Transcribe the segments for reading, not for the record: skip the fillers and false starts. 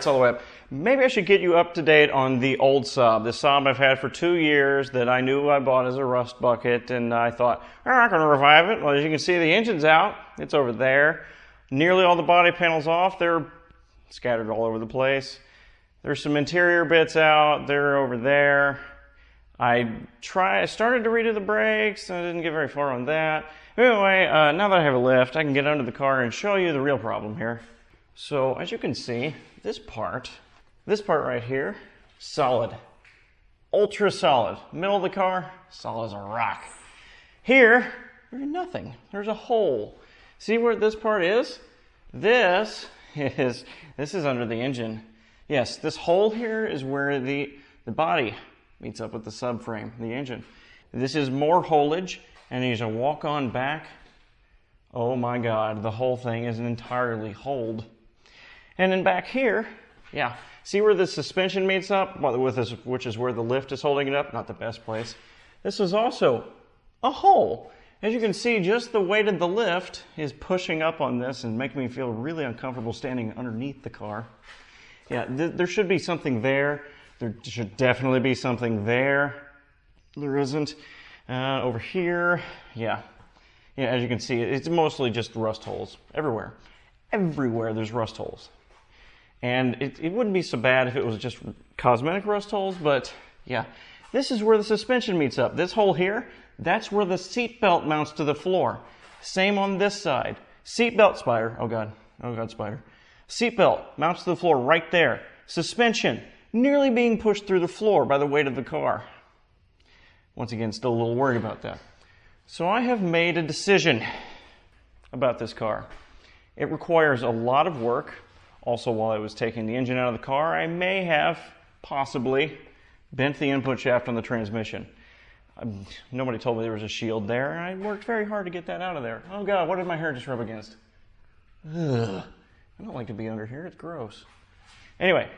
lights all the way up. Maybe I should get you up to date on the old Saab. The Saab I've had for 2 years that I knew I bought as a rust bucket, and I thought, I'm not going to revive it. Well, as you can see, the engine's out. It's over there. Nearly all the body panels off. They're scattered all over the place. There's some interior bits out. They're over there. I started to redo the brakes. I didn't get very far on that. Anyway, now that I have a lift, I can get under the car and show you the real problem here. So, as you can see, this part right here, solid. Ultra solid. Middle of the car, solid as a rock. Here, there's nothing. There's a hole. See where this part is? This is under the engine. Yes, this hole here is where the body meets up with the subframe, the engine. This is more holage, and as you walk on back, oh my God, the whole thing is entirely holed. And then back here, yeah, see where the suspension meets up with this, which is where the lift is holding it up? Not the best place. This is also a hole. As you can see, just the weight of the lift is pushing up on this and making me feel really uncomfortable standing underneath the car. Yeah, there should be something there. There should definitely be something there. There isn't. Over here, yeah, as you can see, it's mostly just rust holes everywhere. Everywhere there's rust holes. And it wouldn't be so bad if it was just cosmetic rust holes, but yeah, this is where the suspension meets up. This hole here, that's where the seat belt mounts to the floor. Same on this side. Seat belt spider, oh God, spider. Seat belt mounts to the floor right there. Suspension nearly being pushed through the floor by the weight of the car. Once again, still a little worried about that. So I have made a decision about this car. It requires a lot of work. Also, while I was taking the engine out of the car, I may have possibly bent the input shaft on the transmission. Nobody told me there was a shield there, and I worked very hard to get that out of there. Oh God, what did my hair just rub against? Ugh. I don't like to be under here, it's gross. Anyway,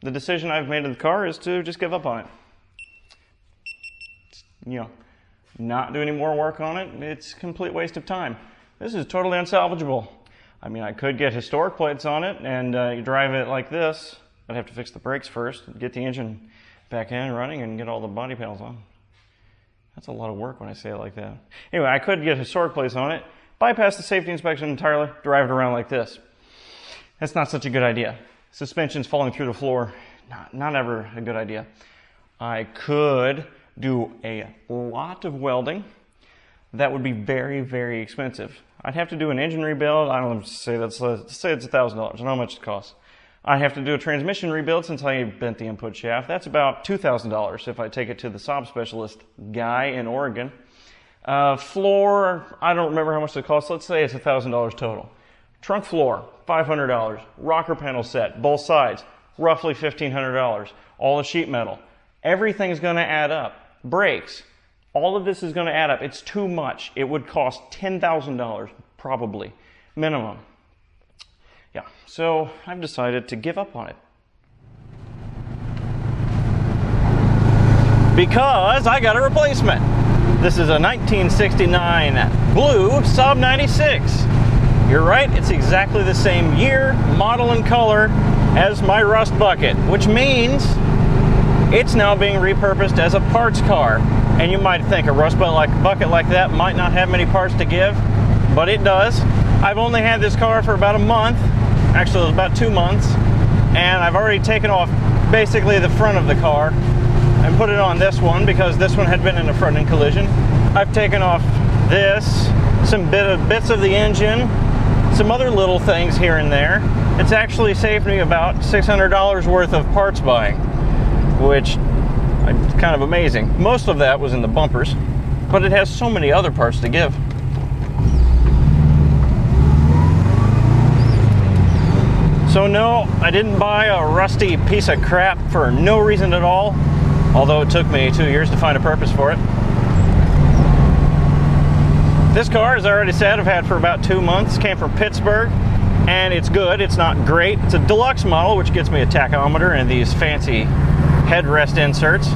the decision I've made in the car is to just give up on it. You know, not do any more work on it. It's a complete waste of time. This is totally unsalvageable. I mean, I could get historic plates on it and drive it like this. I'd have to fix the brakes first, get the engine back in and running, and get all the body panels on. That's a lot of work when I say it like that. Anyway, I could get historic plates on it, bypass the safety inspection entirely, drive it around like this. That's not such a good idea. Suspension's falling through the floor, not ever a good idea. I could do a lot of welding. That would be very, very expensive. I'd have to do an engine rebuild. I don't know, say it's $1,000. I don't know how much it costs. I have to do a transmission rebuild since I bent the input shaft. That's about $2,000 if I take it to the Saab specialist guy in Oregon. Floor, I don't remember how much it costs. Let's say it's $1,000 total. Trunk floor, $500. Rocker panel set, both sides, roughly $1,500. All the sheet metal. Everything's going to add up. Brakes. All of this is going to add up. It's too much. It would cost $10,000, probably, minimum. Yeah, so I've decided to give up on it. Because I got a replacement. This is a 1969 blue Saab 96. You're right, it's exactly the same year, model, and color as my rust bucket, which means it's now being repurposed as a parts car. And you might think a rust bucket like that might not have many parts to give, but it does. I've only had this car for about a month. Actually, it was about 2 months. And I've already taken off basically the front of the car and put it on this one because this one had been in a front-end collision. I've taken off this, some bits of the engine, some other little things here and there. It's actually saved me about $600 worth of parts buying, which is kind of amazing. Most of that was in the bumpers, but it has so many other parts to give. So no, I didn't buy a rusty piece of crap for no reason at all, although it took me 2 years to find a purpose for it. This car, as I already said, I've had for about 2 months. Came from Pittsburgh, and it's good. It's not great. It's a deluxe model, which gets me a tachometer and these fancy headrest inserts.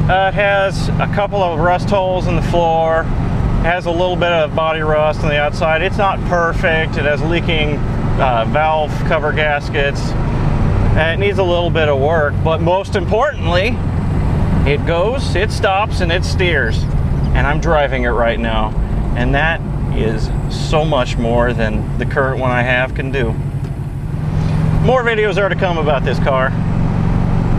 It has a couple of rust holes in the floor. It has a little bit of body rust on the outside. It's not perfect. It has leaking valve cover gaskets. It needs a little bit of work, but most importantly, it goes, it stops, and it steers. And I'm driving it right now. And that is so much more than the current one I have can do. More videos are to come about this car.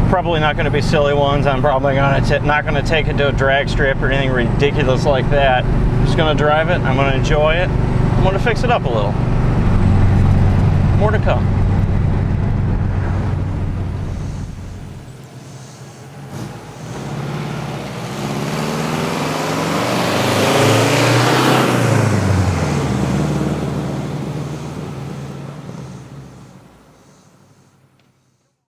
Probably not going to be silly ones. I'm probably not going to take it to a drag strip or anything ridiculous like that. I'm just going to drive it. I'm going to enjoy it. I'm going to fix it up a little. More to come.